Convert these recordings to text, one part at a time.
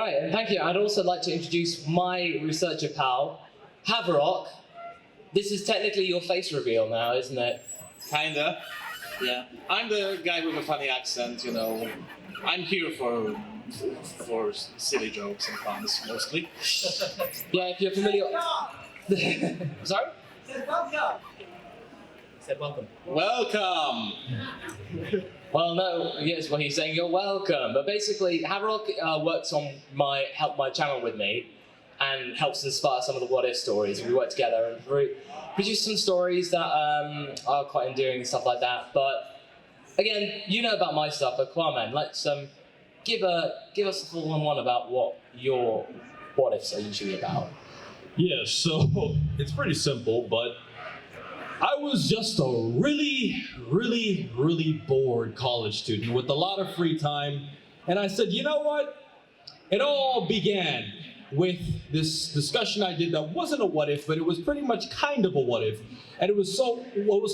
Right, and thank you. I'd also like to introduce my researcher pal, Haverok. This is technically your face reveal now, isn't it? Kinda. Yeah. I'm the guy with a funny accent, you know. I'm here for silly jokes and puns, mostly. Yeah, if you're familiar... Sorry? Said welcome. Welcome! Well, no, yes, well, he's saying you're welcome. But basically, Haverok works on my channel with me and helps inspire some of the what-if stories. We work together and produce some stories that are quite endearing and stuff like that. But again, you know about my stuff, but QAAMAN, let's give us a full one about what your what-ifs are usually about. Yeah, so it's pretty simple, but I was just a really bored college student with a lot of free time, and I said, you know what? It all began with this discussion I did that wasn't a what if, but it was pretty much kind of a what if. And it was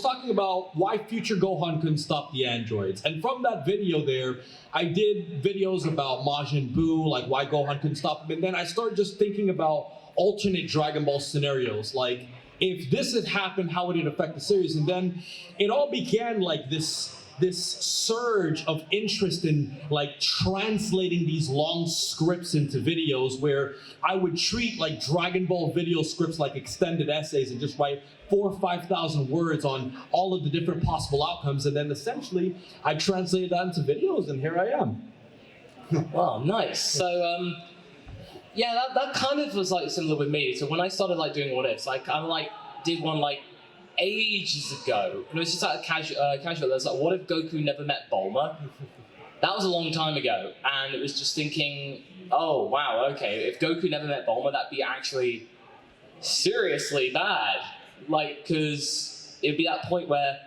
talking about why future Gohan couldn't stop the androids. And from that video there, I did videos about Majin Buu, like why Gohan couldn't stop him. And then I started just thinking about alternate Dragon Ball scenarios, like if this had happened, how would it affect the series? And then it all began like this surge of interest in like translating these long scripts into videos, where I would treat like Dragon Ball video scripts like extended essays and just write 4,000 or 5,000 words on all of the different possible outcomes, and then essentially I translated that into videos, and here I am. Wow, nice. So yeah, that kind of was like similar with me. So when I started like doing what ifs, I kind of like did one like ages ago. And it was just like a casual. There's like, what if Goku never met Bulma? That was a long time ago, and it was just thinking, oh wow, okay, if Goku never met Bulma, that'd be actually seriously bad. Like, because it'd be that point where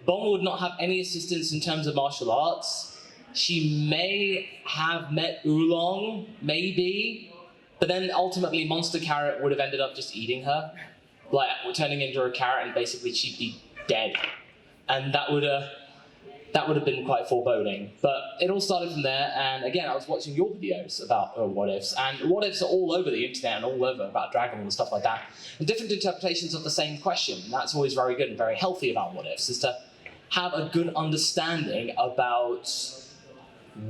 Bulma would not have any assistance in terms of martial arts. She may have met Oolong, maybe, but then ultimately Monster Carrot would have ended up just eating her, like turning into a carrot, and basically she'd be dead. And that would have been quite foreboding. But it all started from there, and again, I was watching your videos about what ifs, and what ifs are all over the internet and all over about Dragon Ball and stuff like that. And different interpretations of the same question, and that's always very good and very healthy about what ifs, is to have a good understanding about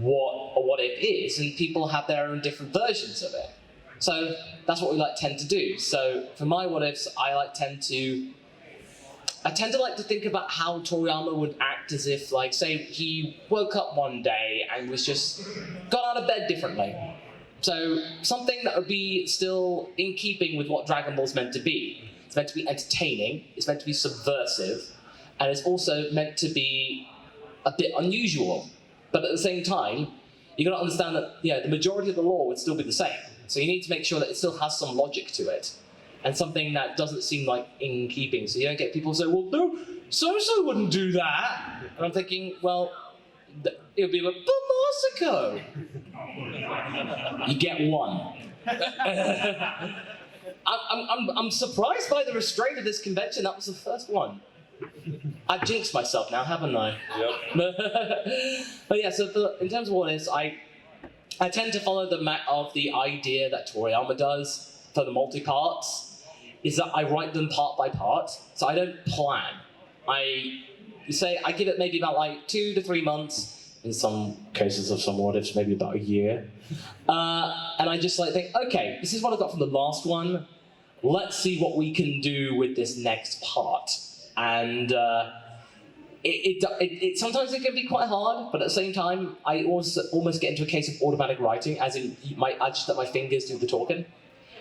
what a what if is, and people have their own different versions of it. So that's what we tend to do. So for my what ifs, I tend to like to think about how Toriyama would act as if, like, say he woke up one day and was just got out of bed differently. So something that would be still in keeping with what Dragon Ball's meant to be. It's meant to be entertaining, it's meant to be subversive, and it's also meant to be a bit unusual. But at the same time, you got to understand that the majority of the lore would still be the same. So you need to make sure that it still has some logic to it, and something that doesn't seem like in keeping. So you don't get people say, well, no, so-so wouldn't do that. And I'm thinking, well, it would be like, but Masako! You get one. I'm surprised by the restraint of this convention. That was the first one. I've jinxed myself now, haven't I? Yep. But yeah, so in terms of what is, I tend to follow the mat of the idea that Toriyama does for the multi-parts, is that I write them part by part, so I don't plan. I give it maybe about like 2 to 3 months, in some cases of some what ifs, maybe about a year. And I just think, okay, this is what I got from the last one, let's see what we can do with this next part. And sometimes it can be quite hard, but at the same time, I almost get into a case of automatic writing, as in I just let my fingers do the talking.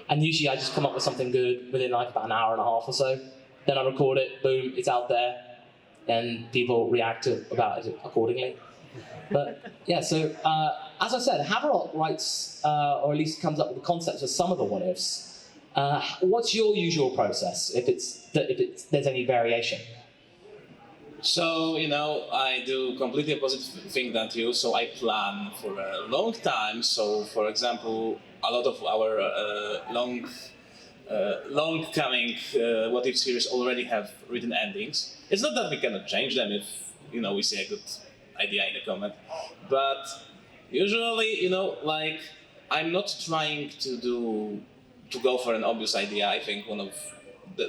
And usually I just come up with something good within like about an hour and a half or so. Then I record it, boom, it's out there, and people react about it accordingly. But yeah, so as I said, Haverok writes, or at least comes up with the concepts of some of the what-ifs. What's your usual process, if there's any variation? So, I do completely opposite thing than you, so I plan for a long time. So, for example, a lot of our long-coming What If series already have written endings. It's not that we cannot change them if, we see a good idea in a comment, but usually, I'm not trying to go for an obvious idea. I think one of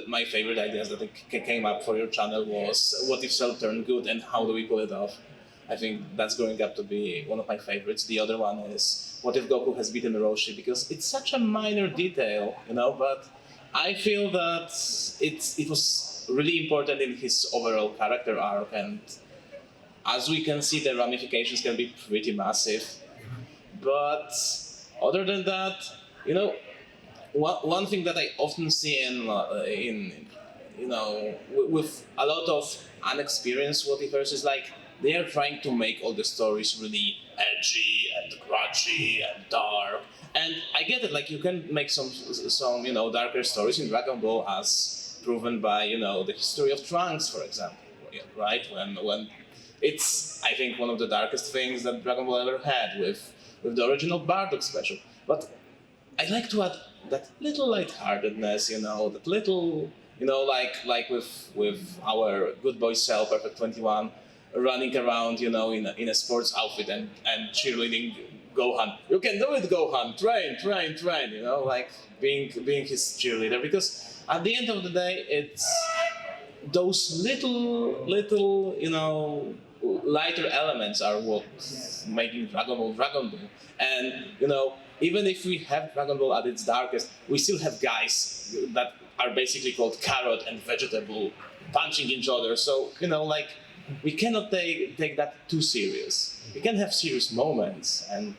my favorite ideas that came up for your channel was what if Cell turned good and how do we pull it off? I think that's growing up to be one of my favorites. The other one is what if Goku has beaten Roshi, because it's such a minor detail, you know, but I feel that it was really important in his overall character arc, and as we can see, the ramifications can be pretty massive. But other than that, you know, one thing that I often see in you know, with a lot of unexperienced what ifers is like they are trying to make all the stories really edgy and grudgy and dark. And I get it, like you can make some you know, darker stories in Dragon Ball, as proven by, you know, the history of Trunks, for example, right? When it's, I think, one of the darkest things that Dragon Ball ever had with the original Bardock special. But I like to add that little lightheartedness, you know, that little, you know, like with our good boy Cell, Perfect 21, running around, you know, in a sports outfit and cheerleading Gohan. You can do it, Gohan. Train. You know, like being his cheerleader. Because at the end of the day, it's those little, you know, lighter elements are what's making Dragon Ball Dragon Ball. And, you know, even if we have Dragon Ball at its darkest, we still have guys that are basically called Carrot and Vegetable punching each other. So, you know, like, we cannot take that too serious. We can have serious moments, and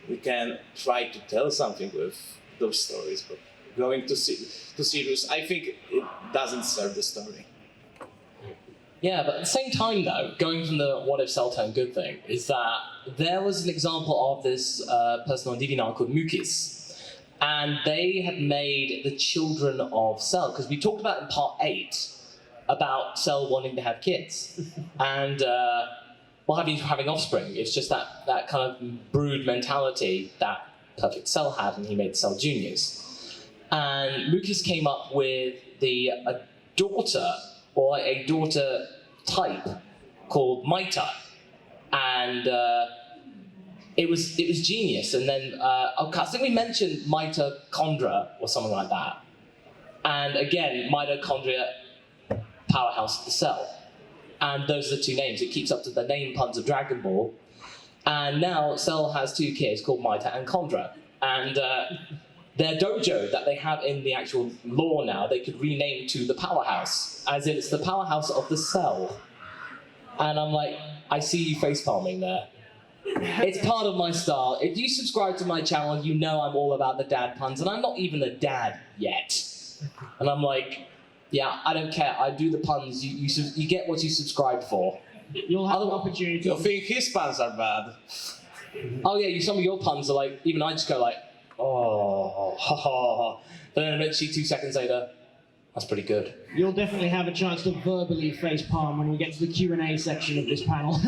we can try to tell something with those stories, but going too serious, I think it doesn't serve the story. Yeah, but at the same time, though, going from the what if Cell turned good thing, is that there was an example of this person on DV9 called Mukis, and they had made the children of Cell, because we talked about in part 8 about Cell wanting to have kids, and having offspring. It's just that kind of brood mentality that Perfect Cell had, and he made Cell Juniors. And Mukis came up with a daughter, or a daughter type, called Maita, and it was genius. And then I think we mentioned mitochondria or something like that, and again, mitochondria, powerhouse of the cell, and those are the two names. It keeps up to the name puns of Dragon Ball, and now Cell has 2 kids called Maita and Chondra, and their dojo that they have in the actual lore now, they could rename to the Powerhouse, as in it's the powerhouse of the Cell. And I'm like, I see you facepalming there. It's part of my style. If you subscribe to my channel, you know I'm all about the dad puns, and I'm not even a dad yet. And I'm like, yeah, I don't care. I do the puns. You get what you subscribed for. You'll have an opportunity. You think his puns are bad? Oh yeah, some of your puns are like, even I just go like, oh, ha ha. But then eventually 2 seconds later, that's pretty good. You'll definitely have a chance to verbally facepalm when we get to the Q&A section of this panel.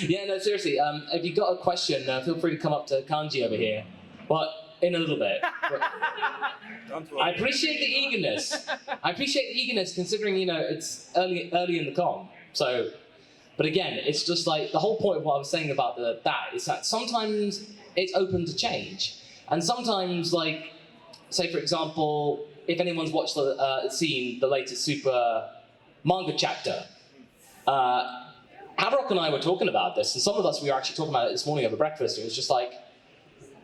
Yeah, no, seriously. If you've got a question, feel free to come up to Kanji over here. But in a little bit. I appreciate the eagerness. Considering, you know, it's early in the con. So, but again, it's just like the whole point of what I was saying about that is that sometimes it's open to change, and sometimes, like, say for example, if anyone's watched seen the latest Super manga chapter, Haverok and I were talking about this, and some of us we were actually talking about it this morning over breakfast. It was just like,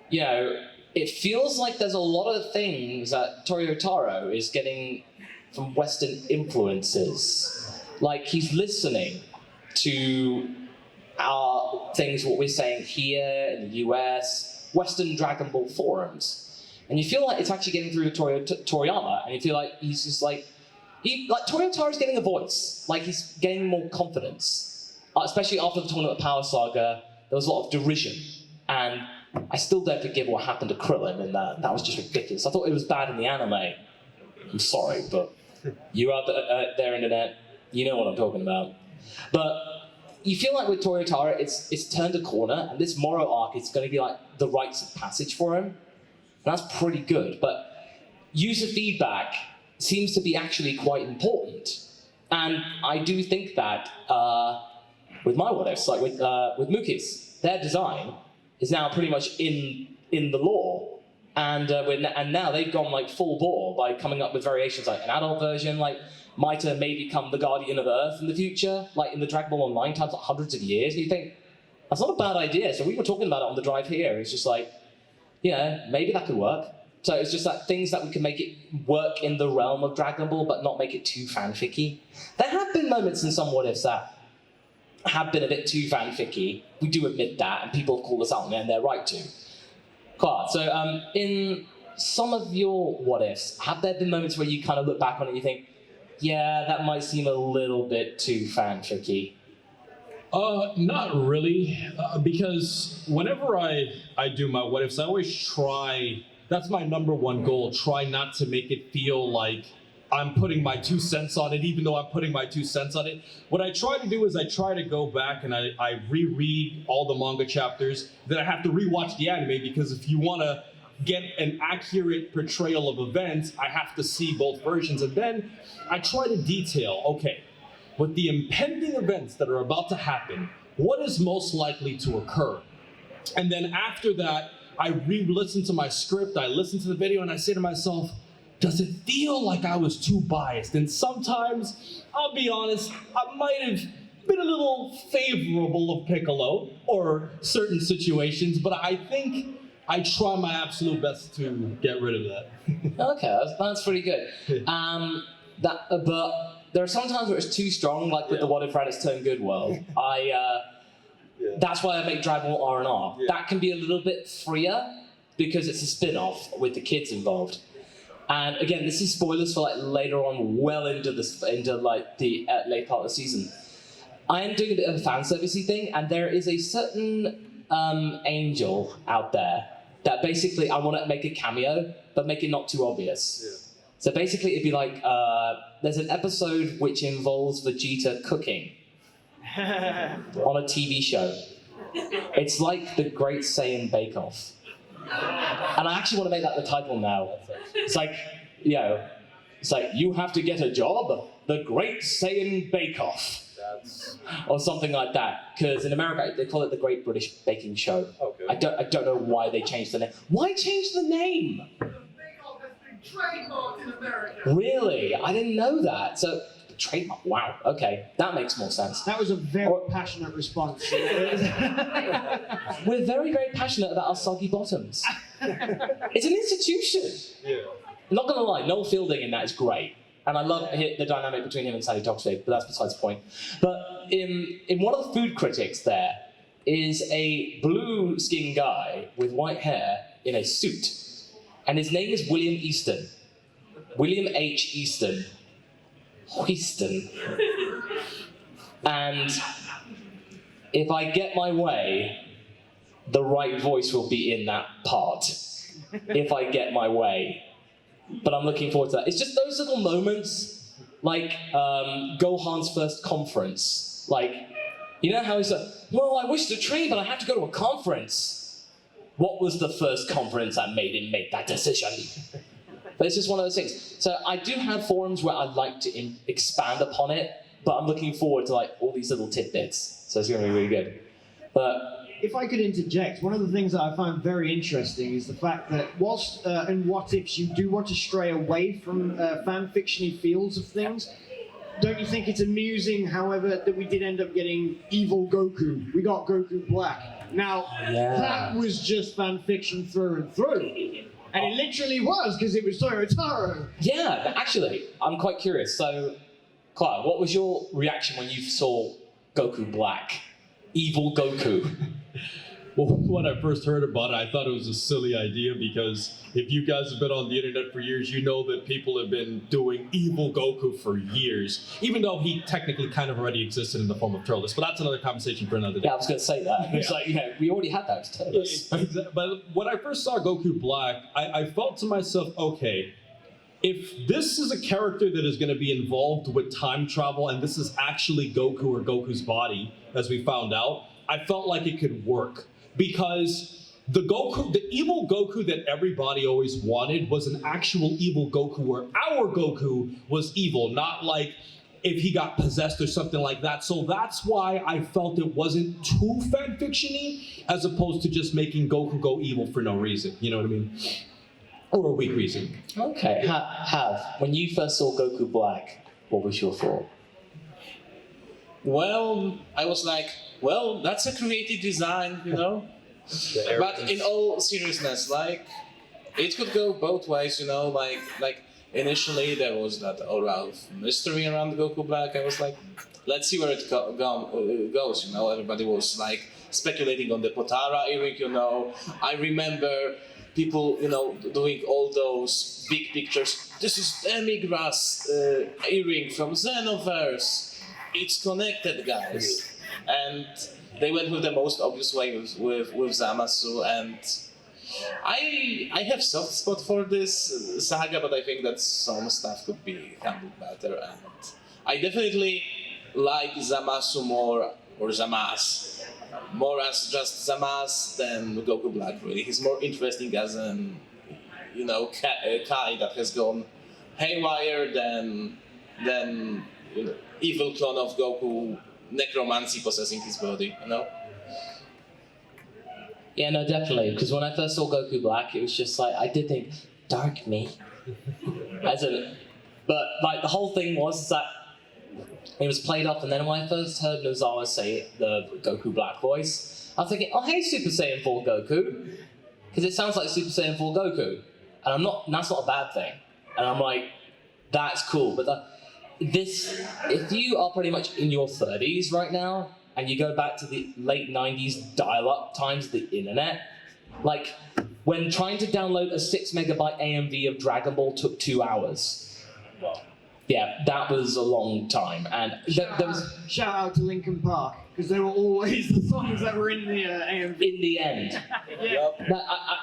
you know, it feels like there's a lot of things that Toyotaro is getting from Western influences. Like, he's listening to our things, what we're saying here in the US, Western Dragon Ball forums. And you feel like it's actually getting through to Toriyama, and you feel like he's just like, Toyotaro's getting a voice. Like, he's gaining more confidence. Especially after the Tournament of Power saga, there was a lot of derision. And I still don't forgive what happened to Krillin, and that was just ridiculous. I thought it was bad in the anime. I'm sorry, but you out there, internet, you know what I'm talking about. But you feel like with Toyotaro, it's turned a corner, and this Moro arc is going to be like the rites of passage for him. And that's pretty good, but user feedback seems to be actually quite important. And I do think that with my what ifs, like with Mukis, their design is now pretty much in in the lore. And now they've gone like full bore by coming up with variations like an adult version, like Maita may become the Guardian of Earth in the future, like in the Dragon Ball Online times like hundreds of years. And you think, that's not a bad idea. So we were talking about it on the drive here. It's just like, maybe that could work. So it's just that things that we can make it work in the realm of Dragon Ball, but not make it too fanficky. There have been moments in some What Ifs that have been a bit too fanficky. We do admit that, and people have called us out, and they're right to. Quite. So in some of your What Ifs, have there been moments where you kind of look back on it and you think, yeah, that might seem a little bit too fanficky? Not really, because whenever I do my What Ifs, I always try, that's my number one goal, try not to make it feel like I'm putting my 2 cents on it, even though I'm putting my 2 cents on it. What I try to do is I try to go back and I reread all the manga chapters, then I have to rewatch the anime, because if you want to get an accurate portrayal of events, I have to see both versions, and then I try to detail, okay, with the impending events that are about to happen, what is most likely to occur? And then after that, I re-listen to my script, I listen to the video, and I say to myself, does it feel like I was too biased? And sometimes, I'll be honest, I might have been a little favorable of Piccolo, or certain situations, but I think I try my absolute best to get rid of that. Okay, that's pretty good. But there are some times where it's too strong, like with the What If Raditz Turn Good world. That's why I make Dragon Ball R&R. Yeah. That can be a little bit freer because it's a spin-off with the kids involved. And again, this is spoilers for like later on, well into the late part of the season. I am doing a bit of a fan servicey thing, and there is a certain angel out there that basically I want to make a cameo, but make it not too obvious. Yeah. So basically, it'd be like there's an episode which involves Vegeta cooking on a TV show. It's like the Great Saiyan Bake Off. And I actually want to make that the title now. It's like, you have to get a job, the Great Saiyan Bake Off. Or something like that. Because in America, they call it the Great British Baking Show. Okay. I don't know why they changed the name. Why change the name? The Bake Off has been trademarked in America. Really? I didn't know that. So, trademark. Wow. Okay, that makes more sense. That was a very passionate response. We're very, very passionate about our soggy bottoms. It's an institution. Yeah. I'm not gonna lie, Noel Fielding in that is great. And I love the dynamic between him and Sally Toxic, but that's besides the point. But in one of the food critics there is a blue-skinned guy with white hair in a suit. And his name is William Easton. William H. Easton. Houston. And if I get my way, the right voice will be in that part. If I get my way. But I'm looking forward to that. It's just those little moments, like Gohan's first conference. Like, you know how he's like, well, I wish to train, but I have to go to a conference. What was the first conference that made him make that decision? But it's just one of those things. So I do have forums where I'd like to expand upon it, but I'm looking forward to like all these little tidbits. So it's going to be really good. But if I could interject, one of the things that I find very interesting is the fact that whilst in What Ifs you do want to stray away from fan-fiction-y feels of things, don't you think it's amusing, however, that we did end up getting evil Goku? We got Goku Black. Now, that was just fan-fiction through and through. And it literally was, because it was Toyotaro. Yeah, actually, I'm quite curious. So, Clara, what was your reaction when you saw Goku Black? Evil Goku. Well, when I first heard about it, I thought it was a silly idea, because if you guys have been on the internet for years, you know that people have been doing evil Goku for years, even though he technically kind of already existed in the form of Turles. But that's another conversation for another day. Yeah, I was going to say that. It's like, we already had that. Exactly. But when I first saw Goku Black, I felt to myself, okay, if this is a character that is going to be involved with time travel, and this is actually Goku or Goku's body, as we found out, I felt like it could work. Because the evil Goku that everybody always wanted was an actual evil Goku, where our Goku was evil, not like if he got possessed or something like that. So that's why I felt it wasn't too fanfiction-y, as opposed to just making Goku go evil for no reason. You know what I mean? Or a weak reason. Okay, when you first saw Goku Black, what was your thought? Well, I was like, well, that's a creative design, you know? But in all seriousness, like, it could go both ways, you know? Like initially there was that aura of mystery around Goku Black. I was like, let's see where it goes, you know? Everybody was like speculating on the Potara earring, you know? I remember people, you know, doing all those big pictures. This is Emigra's earring from Xenoverse. It's connected, guys. And they went with the most obvious way with Zamasu, and I have soft spot for this saga, but I think that some stuff could be handled better, and I definitely like Zamasu more, or Zamas, more as just Zamas than Goku Black, really. He's more interesting as an, you know, Kai that has gone haywire than you know, evil clone of Goku, necromancy possessing his body, you know? Yeah, no, definitely. Because when I first saw Goku Black, it was just like, I did think, dark me. But like the whole thing was that it was played off, and then when I first heard Nozawa say the Goku Black voice, I was thinking, oh hey, Super Saiyan 4 Goku. Because it sounds like Super Saiyan 4 Goku. And that's not a bad thing. And I'm like, that's cool. But if you are pretty much in your 30s right now, and you go back to the late 90s dial-up times of the internet, like when trying to download a 6 megabyte AMV of Dragon Ball took 2 hours. Yeah, that was a long time. And Shout out to Linkin Park, because they were always the songs that were in the AMV. In the end. Yeah.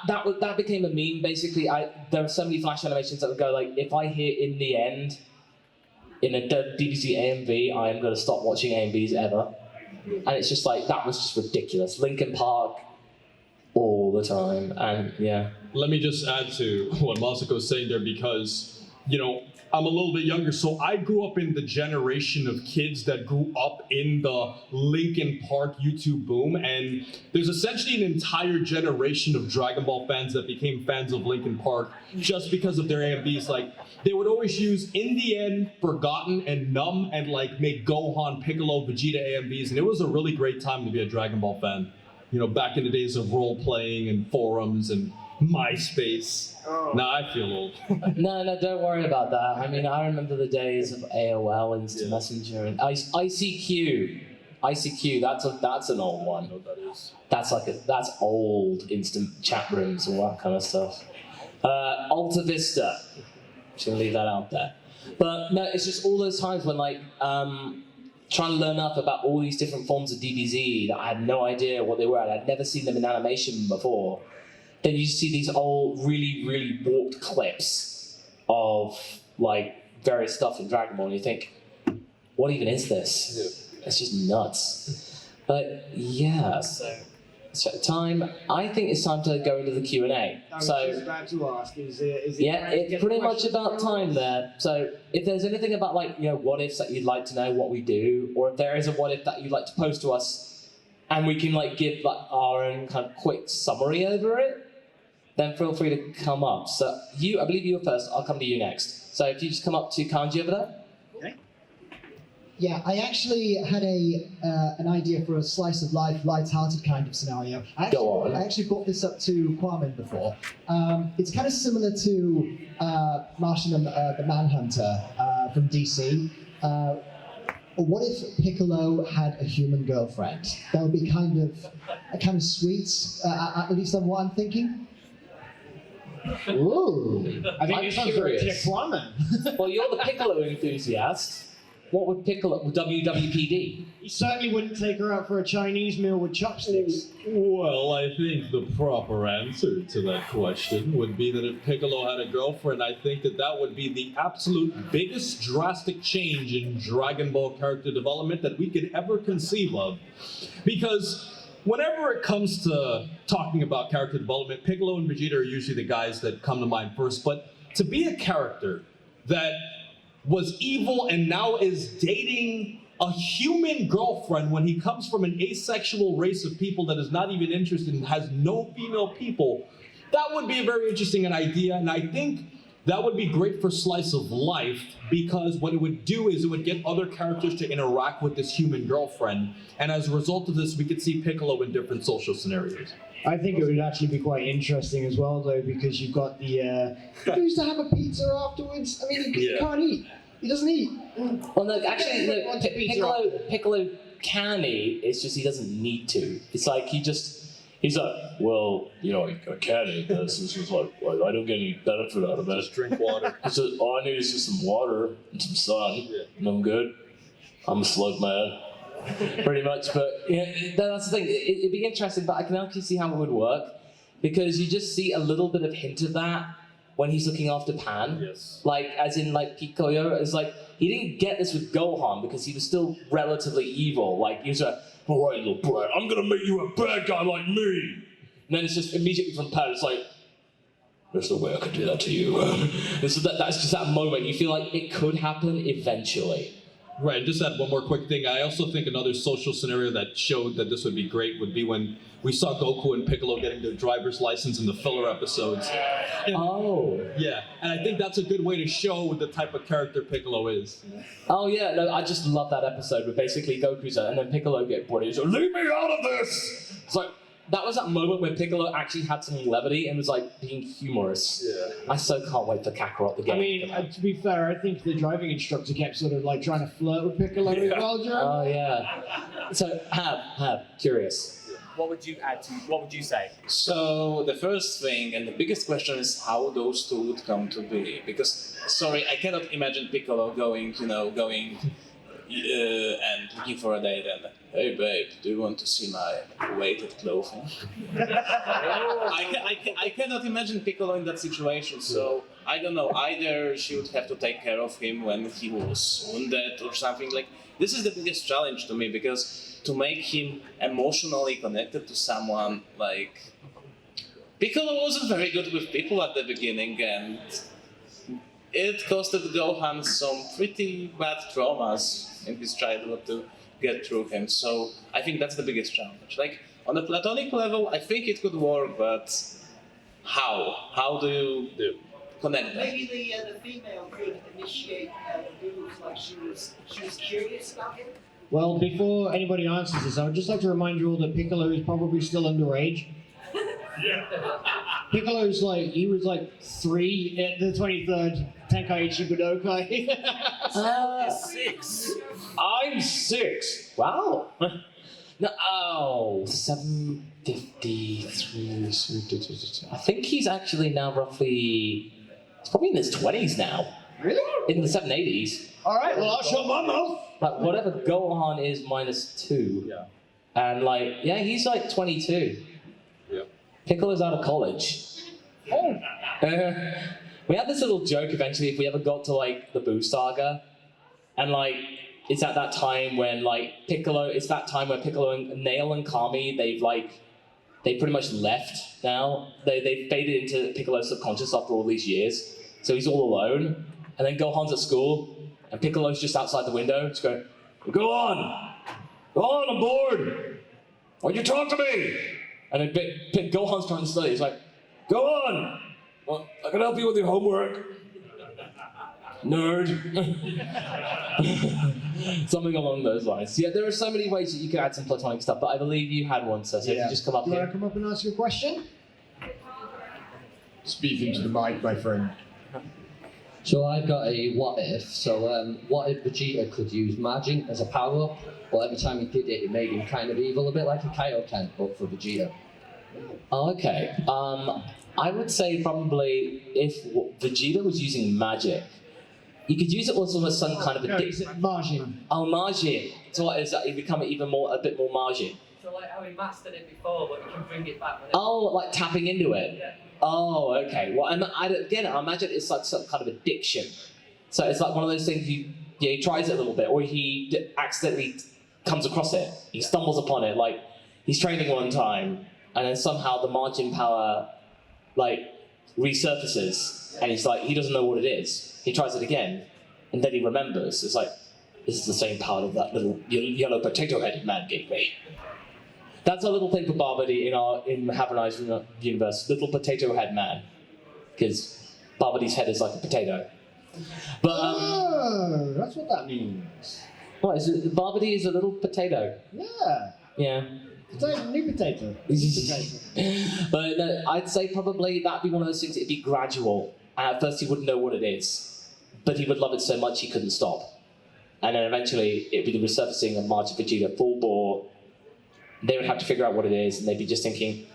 That became a meme, basically. There were so many Flash animations that would go like, if I hear in the end, in a DBZ AMV, I am going to stop watching AMVs ever. And it's just like, that was just ridiculous. Linkin Park, all the time, and yeah. Let me just add to what Masako's saying there, because, you know, I'm a little bit younger, so I grew up in the generation of kids that grew up in the Linkin Park YouTube boom, and there's essentially an entire generation of Dragon Ball fans that became fans of Linkin Park just because of their AMVs. Like, they would always use In the End, Forgotten, and Numb, and like make Gohan, Piccolo, Vegeta AMVs, and it was a really great time to be a Dragon Ball fan. You know, back in the days of role-playing and forums and MySpace. Oh. Nah, I feel old. No, don't worry about that. I mean, I remember the days of AOL, Instant Messenger, and ICQ. ICQ, that's an old one. I know what that is. That's old instant chat rooms and all that kind of stuff. Alta Vista. Just gonna leave that out there. But no, it's just all those times when like trying to learn up about all these different forms of DBZ that I had no idea what they were, and I'd never seen them in animation before. Then you see these old, really, really warped clips of like various stuff in Dragon Ball, and you think, what even is this? Yeah. It's just nuts. But yeah, so time. I think it's time to go into the Q&A. I was just about to ask, is it yeah, it's pretty much about time going? there. So if there's anything about like, you know, what ifs that you'd like to know what we do, or if there is a what if that you'd like to post to us, and we can like give like our own kind of quick summary over it, then feel free to come up. So I believe you were first, I'll come to you next. So if you just come up to Kanji over there. Okay. Yeah, I actually had an idea for a slice of life, light-hearted kind of scenario. Go on. I actually brought this up to QAAMAN before. It's kind of similar to Martian the Manhunter from DC. What if Piccolo had a human girlfriend? That would be kind of sweet, at least on what I'm thinking. Ooh, I think I'm it sounds very curious. Aquaman. Well, you're the Piccolo enthusiast. What would Piccolo, WWPD? You certainly wouldn't take her out for a Chinese meal with chopsticks. Well, I think the proper answer to that question would be that if Piccolo had a girlfriend, I think that would be the absolute biggest drastic change in Dragon Ball character development that we could ever conceive of. Because whenever it comes to talking about character development, Piccolo and Vegeta are usually the guys that come to mind first, but to be a character that was evil and now is dating a human girlfriend when he comes from an asexual race of people that is not even interested and has no female people, that would be a very interesting idea. And I think that would be great for Slice of Life, because what it would do is it would get other characters to interact with this human girlfriend. And as a result of this, we could see Piccolo in different social scenarios. I think it would actually be quite interesting as well, though, because you've got the. He used to have a pizza afterwards. I mean, he can't eat. He doesn't eat. Well, no, actually, no, Wants a pizza Piccolo can eat. It's just he doesn't need to. It's like he's like, well, you know, I can eat this. It's just like I don't get any benefit out of it. Just drink water. He says, all I need is just some water and some sun, and I'm good. I'm a slug man. Pretty much, but yeah, that's the thing. It'd be interesting, but I can actually see how it would work, because you just see a little bit of hint of that when he's looking after Pan. Yes. Like, as in, like, Piccolo, it's like, he didn't get this with Gohan because he was still relatively evil. Like, he was like, all right, little brat, I'm gonna make you a bad guy like me. And then it's just immediately from Pan, it's like, there's no way I could do that to you. And so that's just that moment. You feel like it could happen eventually. Right, just add one more quick thing. I also think another social scenario that showed that this would be great would be when we saw Goku and Piccolo getting their driver's license in the filler episodes. And, yeah, and I think that's a good way to show the type of character Piccolo is. Oh yeah, no, I just love that episode where basically Goku's and then Piccolo get brought in. He's like, leave me out of this! It's like, that was that moment where Piccolo actually had some levity and was like being humorous. Yeah. I so can't wait for Kakarot the game. I mean, to be fair, I think the driving instructor kept sort of like trying to flirt with Piccolo as well, Joe. Oh yeah. So, curious. What would you add to? What would you say? So the first thing and the biggest question is how those two would come to be. Because, sorry, I cannot imagine Piccolo going and looking for a date and, hey babe, do you want to see my weighted clothing? I cannot imagine Piccolo in that situation, so I don't know, either she would have to take care of him when he was wounded or something. Like, this is the biggest challenge to me, because to make him emotionally connected to someone, like, Piccolo wasn't very good with people at the beginning, and it costed Gohan some pretty bad traumas in his childhood to get through him. So I think that's the biggest challenge. Like, on a platonic level, I think it could work, but how? How do you connect them? Maybe the female could initiate the moves, like she was curious about him. Well, before anybody answers this, I would just like to remind you all that Piccolo is probably still underage. Piccolo's like, he was like 3 at the 23rd Tenkaichi Budokai. 6. I'm 6. Wow. No, 753. I think he's actually now roughly. He's probably in his 20s now. Really? In the 780s. Alright, well, I'll show my mouth. Like, whatever Gohan is -2. Yeah. And, like, yeah, he's like 22. Yeah. Piccolo's out of college. Oh. We had this little joke eventually if we ever got to, like, the Boo Saga. And, like, it's at that time when, like, it's that time where Piccolo and Nail and Kami, they pretty much left now. They've faded into Piccolo's subconscious after all these years. So he's all alone. And then Gohan's at school, and Piccolo's just outside the window, just going, go on, I'm bored. Why'd you talk to me? And then Gohan's trying to study. He's like, go on. Well, I can help you with your homework. Nerd. Something along those lines. Yeah, there are so many ways that you can add some platonic stuff, but I believe you had one, so if you just come up Do you here. want to come up and ask your question? Speak into the mic, my friend. So I've got a what if. So what if Vegeta could use Majin as a power-up, but every time he did it, it made him kind of evil, a bit like a Kaioken, but for Vegeta. Oh, okay. I would say probably if Vegeta was using magic, you could use it also as some kind of No, it's Majin. Oh, Majin. So what is that? You become a bit more Majin. So like how he mastered it before, but you can bring it back with it. Oh, like tapping into it. Yeah. Oh, okay. Well, again, I imagine it's like some kind of addiction. So it's like one of those things he tries it a little bit, or he accidentally comes across it. He stumbles upon it. Like he's training one time, and then somehow the Majin power like resurfaces, and he's like he doesn't know what it is. He tries it again, And then he remembers, it's like, this is the same part of that little yellow potato-headed man gave me. That's our little thing for Barbody in Haverok's universe, little potato head man. Because Barbody's head is like a potato. But, Oh, that's what that means. what is it? Barbody is a little potato. Yeah. Yeah. Potato, new potato. But no, I'd say probably that'd be one of those things, it'd be gradual. And at first he wouldn't know what it is. But he would love it so much he couldn't stop. And then eventually it'd be the resurfacing of Majin Vegeta full bore. They would have to figure out what it is, and they'd be just thinking,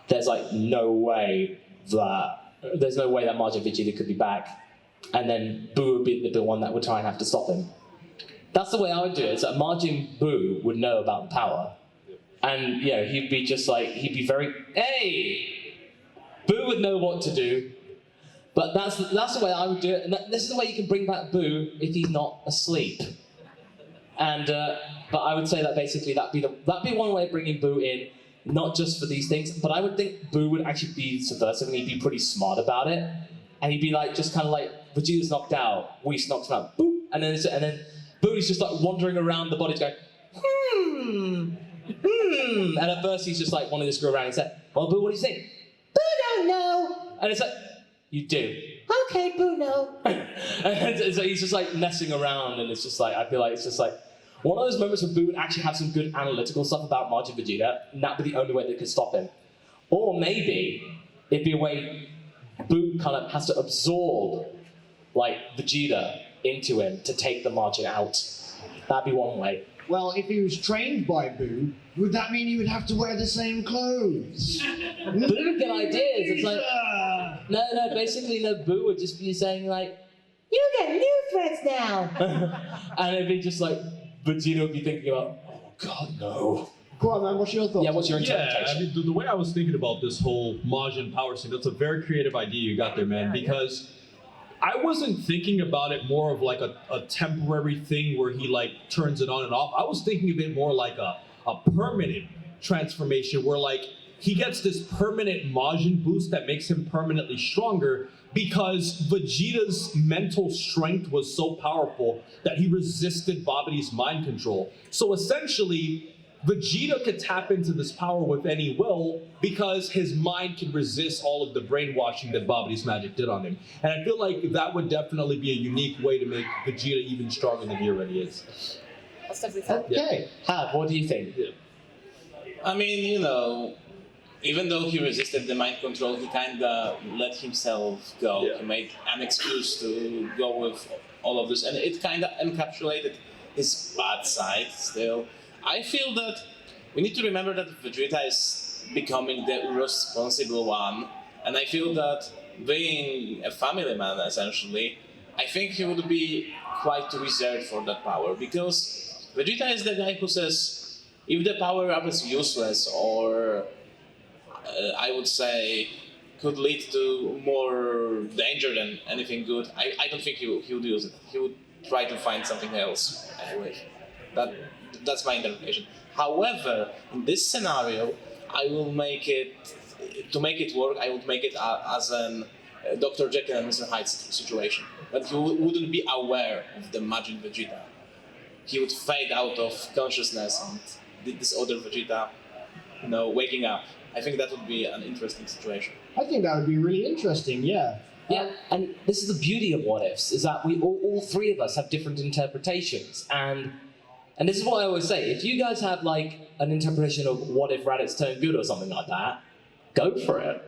there's no way that Majin Vegeta could be back. And then Buu would be the one that would try and have to stop him. That's the way I would do it. It's that Majin Buu would know about the power. And he'd be just he'd be very, hey! Buu would know what to do. But that's the way I would do it. And this is the way you can bring back Buu if he's not asleep. And but I would say that basically that'd be one way of bringing Buu in, not just for these things. But I would think Buu would actually be subversive, and he'd be pretty smart about it. And he'd be just kind of Vegeta's knocked out, Whis knocks him out, boop, and then Buu is just wandering around the body, going, and at first he's just wanting to screw around and say, well, Buu, what do you think? Buu don't know. And it's you do. Okay, Buu, no. And so he's just messing around, and it's just I feel it's just one of those moments where Buu would actually have some good analytical stuff about Majin Vegeta, and that'd be the only way that could stop him. Or maybe it'd be a way Buu kind of has to absorb Vegeta into him to take the Majin out. That'd be one way. Well, if he was trained by Buu, would that mean he would have to wear the same clothes? Buu would get ideas. It's no, basically, Buu would just be saying you get new threats now. And it'd be just Vegeta would be thinking about, oh God, no. Go on, man, what's your thoughts? Yeah, what's your interpretation? Yeah, I mean, the way I was thinking about this whole Majin power thing, that's a very creative idea you got there, man, because I wasn't thinking about it more of a temporary thing where he turns it on and off. I was thinking of it more like a permanent transformation where he gets this permanent Majin boost that makes him permanently stronger because Vegeta's mental strength was so powerful that he resisted Bobity's mind control. So essentially, Vegeta could tap into this power with any will because his mind can resist all of the brainwashing that Bobity's magic did on him. And I feel that would definitely be a unique way to make Vegeta even stronger than he already is. That's definitely fun. Okay. Hav, what do you think? Yeah. I mean, even though he resisted the mind control, he kind of let himself go. Yeah. He made an excuse to go with all of this, and it kind of encapsulated his bad side still. I feel that we need to remember that Vegeta is becoming the irresponsible one, and I feel that being a family man, essentially, I think he would be quite reserved for that power, because Vegeta is the guy who says, if the power-up is useless, or I would say could lead to more danger than anything good, I don't think he would use it. He would try to find something else anyway. That's my interpretation. However, in this scenario, I will make it, to make it work, I would make it as an Dr. Jekyll and Mr. Hyde situation. But he wouldn't be aware of the Majin Vegeta. He would fade out of consciousness and this other Vegeta, waking up. I think that would be an interesting situation. I think that would be really interesting, yeah. Yeah, and this is the beauty of what ifs, is that we all three of us have different interpretations, and this is what I always say, if you guys have an interpretation of what if Raditz turned good or something like that, go for it.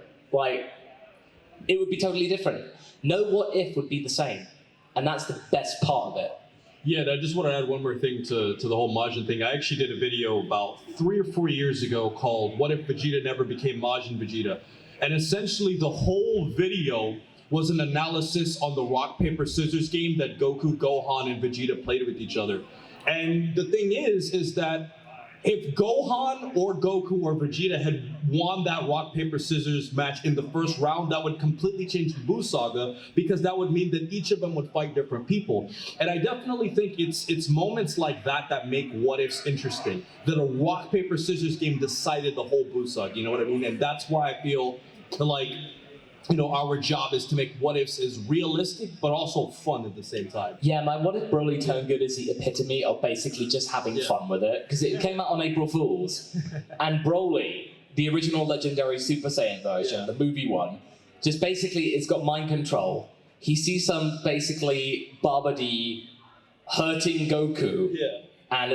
It would be totally different. No what if would be the same, and that's the best part of it. Yeah, I just want to add one more thing to the whole Majin thing. I actually did a video about 3 or 4 years ago called What If Vegeta Never Became Majin Vegeta? And essentially the whole video was an analysis on the rock, paper, scissors game that Goku, Gohan, and Vegeta played with each other. And the thing is that if Gohan or Goku or Vegeta had won that rock, paper, scissors match in the first round, that would completely change the Buu saga, because that would mean that each of them would fight different people. And I definitely think it's moments like that that make what ifs interesting. That a rock, paper, scissors game decided the whole Buu saga, you know what I mean? And that's why I feel our job is to make what ifs as realistic but also fun at the same time. Yeah, my What If Broly Turned Good is the epitome of basically just having fun with it, because it came out on April Fool's, and Broly, the original legendary Super Saiyan version, the movie one, just basically it's got mind control. He sees some basically Babidi hurting Goku. And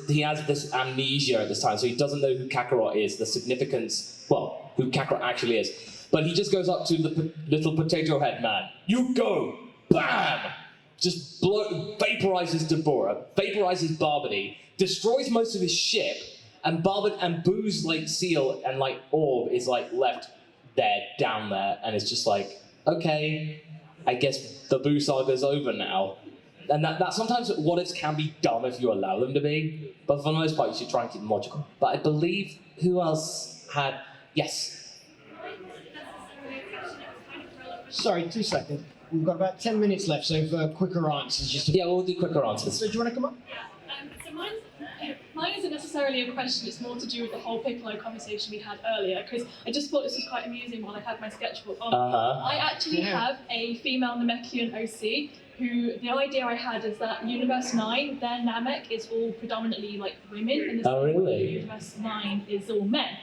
he has this amnesia at this time, so he doesn't know who Kakarot is, the significance, well, who Kakarot actually is. But he just goes up to the little potato head man. You go! Bam! Just vaporizes Deborah, vaporizes Babidi, destroys most of his ship, and Boo's like seal and like orb is like left there, down there, and it's just like, okay, I guess the Boo saga's over now. And that sometimes what ifs can be dumb if you allow them to be, but for the most part you should try and keep them logical. But I believe, who else had, yes? Sorry, 2 seconds. We've got about 10 minutes left, so for quicker answers, just Yeah, we'll do quicker answers. So do you want to come up? So mine isn't necessarily a question, it's more to do with the whole Piccolo conversation we had earlier, because I just thought this was quite amusing while I had my sketchbook on. I actually have a female Namekian OC, who, the idea I had is that Universe 9, their Namek is all predominantly like women, and Oh, really? Universe 9 is all men.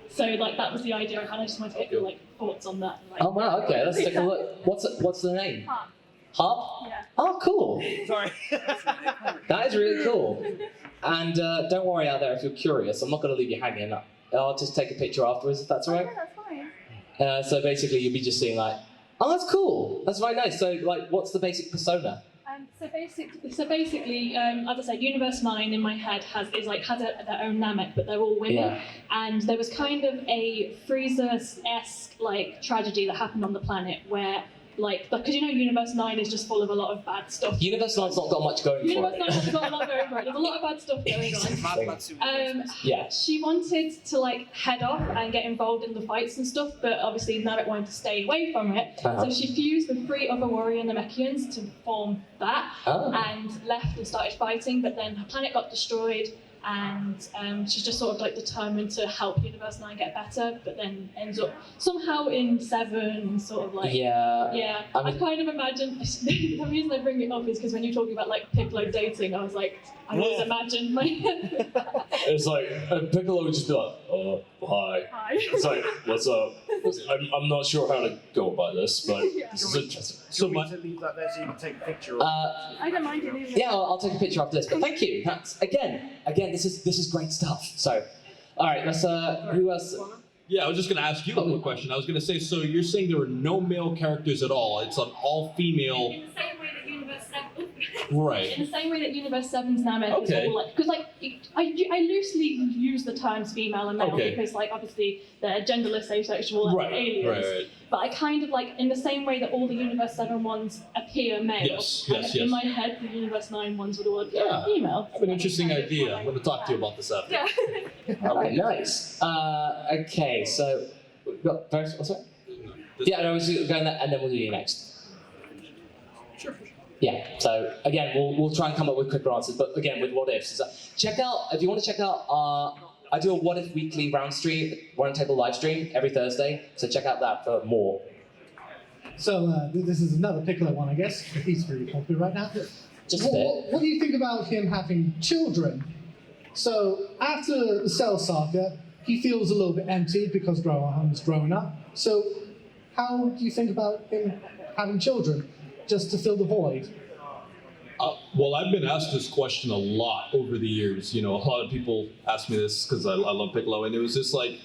So like that was the idea I had. I just wanted to get your like thoughts on that. Like, Oh wow, okay, let's take a look. What's the name? Hop? Yeah. Oh, cool. Sorry. That is really cool. And don't worry out there if you're curious, I'm not going to leave you hanging. I'll just take a picture afterwards if that's all right. Yeah, that's fine. So basically you'll be just seeing like, oh, that's cool. That's very nice. So like, what's the basic persona? So basically, as I said, Universe 9 in my head has their own Namek, but they're all women. Yeah. And there was kind of a Frieza-esque like tragedy that happened on the planet where, because Universe 9 is just full of a lot of bad stuff. Universe 9's not got much going Universe for 9 it. has got a lot going for it. There's a lot of bad stuff going on. Yeah. She wanted to head off and get involved in the fights and stuff, but obviously Namek wanted to stay away from it. So she fused with 3 other warrior Namekians to form that, and left and started fighting. But then her planet got destroyed, and she's just sort of determined to help Universe 9 get better. But then ends up somehow in 7, sort of Yeah. I kind of imagine the reason I bring it up is because when you're talking about Piccolo dating, I was like, I always imagine my It's like, Piccolo would just be like, oh, hi. Hi. It's like, what's up? I'm not sure how to go about this, but this is interesting. So you want me to leave that there so you can take a picture of I don't mind you leaving it. Yeah, I'll take a picture after this, but thank you. That's, again, this is great stuff. So, all right, let's, who else? Yeah, I was just going to ask you a quick question. I was going to say, so you're saying there were no male characters at all. It's an all-female... In the same way that Universe 7... Right. In the same way that Universe 7's Namek is all because I loosely use the terms female and male because obviously they're genderless, asexual, and aliens. Right. But I kind of in the same way that all the Universe 7 ones appear male. Yes. In my head, the Universe 9 ones would all appear female. I have an interesting idea. I'm going to talk to you about this after. Yeah. Okay, nice. Okay, so we've got first. What's that? Yeah, no, we're going that, and then we'll do you next. Sure. Yeah. So again, we'll try and come up with quicker answers, but again with what ifs. So check out if you want to check out. I do a what if weekly round table live stream every Thursday. So check out that for more. So this is another Piccolo one, I guess. He's pretty popular right now. Just a bit. What do you think about him having children? So after the Cell Saga, he feels a little bit empty because Gohan's growing up. So how do you think about him having children, just to fill the void? Well, I've been asked this question a lot over the years. A lot of people ask me this because I love Piccolo, and it was just like,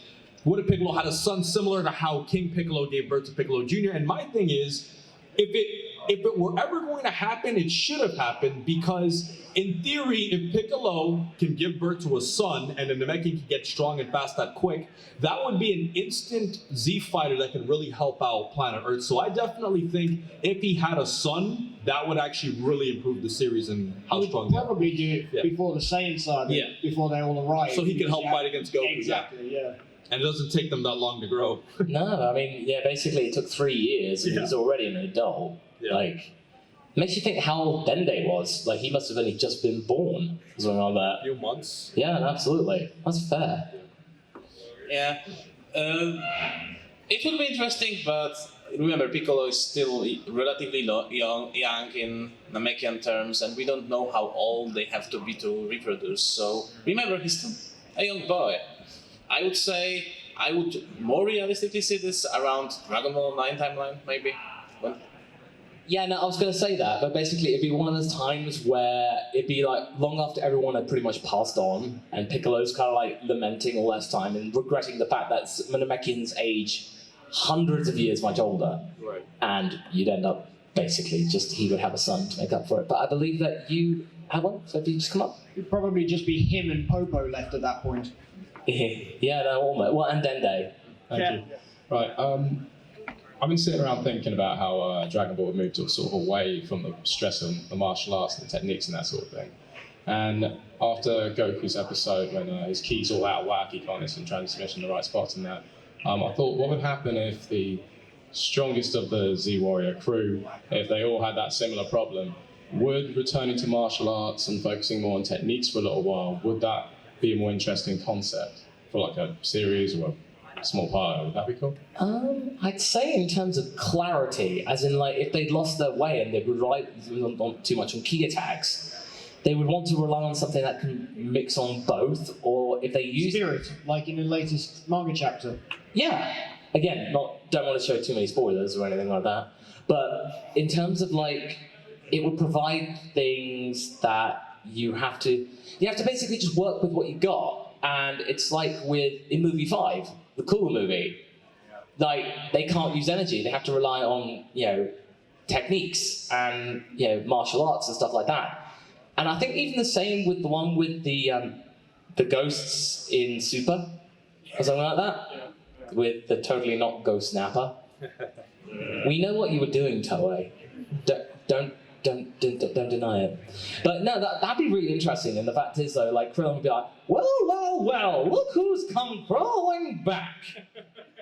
what if Piccolo had a son similar to how King Piccolo gave birth to Piccolo Jr.? And my thing is, if it were ever going to happen, it should have happened, because in theory, if Piccolo can give birth to a son and a Namekian can get strong and fast that quick, that would be an instant Z fighter that could really help out planet Earth. So I definitely think if he had a son, that would actually really improve the series and how strong they are. probably do it before the Saiyan Saga, before they all arrive. So he can help fight against Goku. Exactly, yeah. And it doesn't take them that long to grow. No, I mean, basically it took 3 years and he's already an adult. Makes you think how old Dende was. He must have only just been born, or something like that. A few months. Yeah, absolutely. That's fair. Yeah. It would be interesting, but remember, Piccolo is still relatively young in Namekian terms, and we don't know how old they have to be to reproduce. So remember, he's still a young boy. I would say I would more realistically see this around Dragon Ball 9 timeline, maybe. Yeah, no, I was going to say that, but basically it'd be one of those times where it'd be like long after everyone had pretty much passed on, and Piccolo's kind of like lamenting all that time and regretting the fact that Namekian's age hundreds of years much older, Right. and you'd end up basically just he would have a son to make up for it. But I believe that you have one, so if you just come up. It'd probably just be him and Popo left at that point. Yeah, no, almost. Well, and Dende. Thank you. Right. I've been sitting around thinking about how Dragon Ball would move to sort of away from the stress of the martial arts and the techniques and that sort of thing. And after Goku's episode, when his key's all out of whack, he can't instant transmission in the right spots and that, I thought, what would happen if the strongest of the Z Warrior crew, if they all had that similar problem, would returning to martial arts and focusing more on techniques for a little while, would that be a more interesting concept for like a series or a small part? Would that be cool? I'd say in terms of clarity, as in like if they'd lost their way and they would rely on too much on key attacks, they would want to rely on something that can mix on both, or if they use Spirit, like in the latest manga chapter. Yeah. Again, don't want to show too many spoilers or anything like that. But in terms of like, it would provide things that you have to basically just work with what you got. And it's like in movie 5, the cool movie, like they can't use energy. They have to rely on, techniques and, martial arts and stuff like that. And I think even the same with the one with the ghosts in Super, or something like that, with the totally not ghost snapper. We know what you were doing, Toei. Don't deny it. But no, that'd be really interesting. And the fact is, though, like Krillin would be like, well, look who's come crawling back.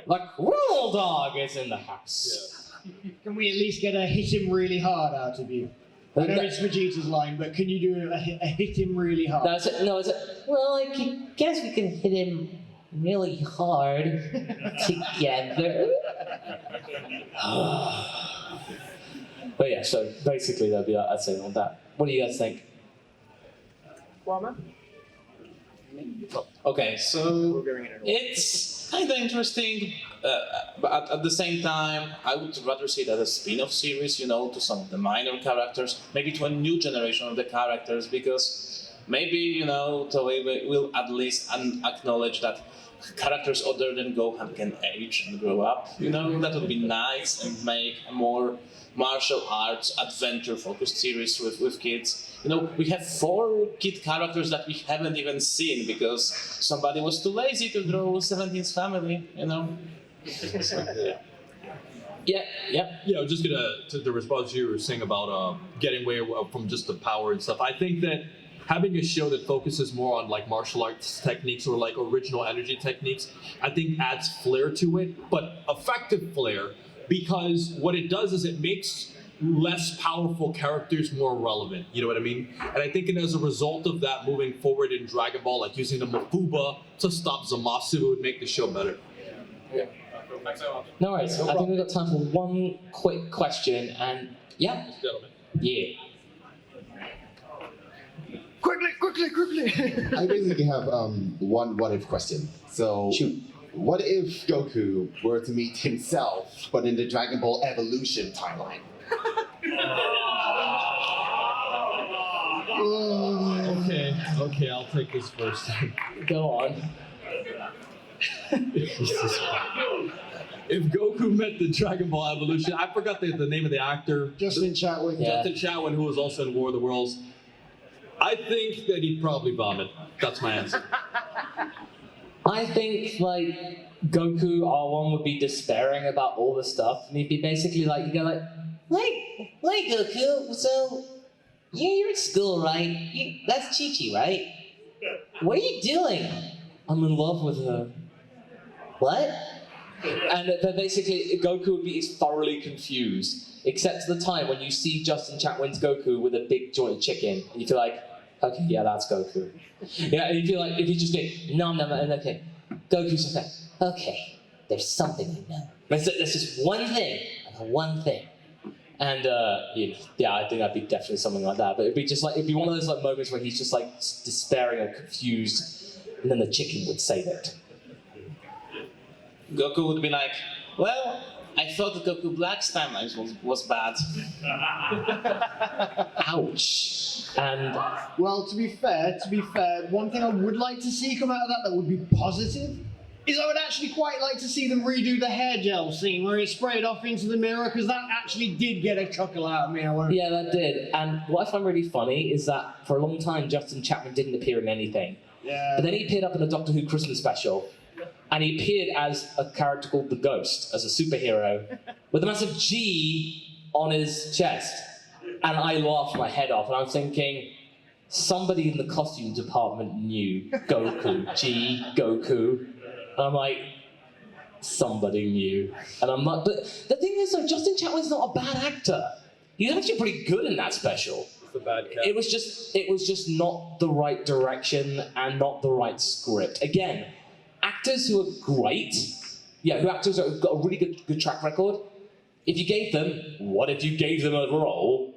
The Cruel Dog is in the house. Yeah. Can we at least get a hit him really hard out of you? I know it's Vegeta's line, but can you do a hit him really hard? Well, I guess we can hit him really hard together. But yeah, so basically that'd be I'd say on that. What do you guys think? QAAMAN? Okay, so it's kind of interesting, but at the same time, I would rather see it as a spin-off series, to some of the minor characters, maybe to a new generation of the characters, because maybe, Toei will at least acknowledge that characters other than Gohan can age and grow up. That would be nice and make a more martial arts adventure-focused series with kids. We have 4 kid characters that we haven't even seen because somebody was too lazy to draw 17's family, Yeah. Yeah, I was just to respond to you were saying about getting away from just the power and stuff. I think that having a show that focuses more on like martial arts techniques or like original energy techniques, I think adds flair to it, but effective flair, because what it does is it makes less powerful characters more relevant, you know what I mean? And I think as a result of that, moving forward in Dragon Ball, like using the Mafuba to stop Zamasu would make the show better. Yeah. Thanks so much. No worries. I think we've got time for one quick question, and yeah. Gentlemen. Yeah. Quickly! I basically have one what-if question. So, what if Goku were to meet himself, but in the Dragon Ball Evolution timeline? Okay, I'll take this first. Go on. If Goku met the Dragon Ball Evolution, I forgot the name of the actor. Justin Chatwin. Yeah. Justin Chatwin, who was also in War of the Worlds. I think that he'd probably vomit. That's my answer. I think like Goku R1 would be despairing about all the stuff, and he'd be basically like, you go like Goku, so you're at school, right? That's Chi-Chi, right? What are you doing? I'm in love with her. What? And then basically Goku would be thoroughly confused, except for the time when you see Justin Chatwin's Goku with a big jointed chicken, and you feel like, okay, yeah, that's Goku. Yeah, and you feel like if you just go, no, and okay, Goku's okay. Okay, there's something I know. There's just one thing, and yeah, I think I'd be definitely something like that. But it'd be one of those like moments where he's just like despairing or confused, and then the chicken would save it. Goku would be like, well, I thought the Goku Black's timelines was bad. Ouch. And well, to be fair, one thing I would like to see come out of that would be positive is I would actually quite like to see them redo the hair gel scene where he sprayed off into the mirror, because that actually did get a chuckle out of me. Yeah, that did. And what I find really funny is that for a long time Justin Chapman didn't appear in anything. Yeah. But then he appeared up in the Doctor Who Christmas special. And he appeared as a character called the Ghost, as a superhero, with a massive G on his chest. And I laughed my head off, and I'm thinking, somebody in the costume department knew Goku, G, Goku. And I'm like, somebody knew. And I'm like, but the thing is, though, Justin Chatwin's not a bad actor. He's actually pretty good in that special. The bad cat. It was just not the right direction and not the right script. Again, actors who are great, actors who have got a really good track record, if you gave them a role,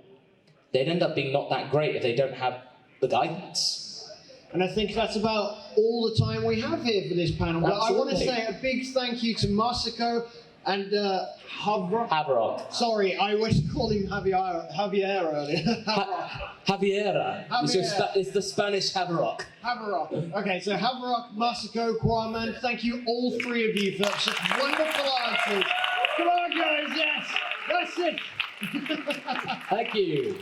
they'd end up being not that great if they don't have the guidance. And I think that's about all the time we have here for this panel. But I want to say a big thank you to Masako and Haverok. Sorry, I was calling him Javier earlier. Javiera. It's the Spanish Haverok. Haverok. Okay, so Haverok, Masako, QAAMAN, thank you all three of you for such wonderful answers. Come on, guys, yes, that's it. Thank you.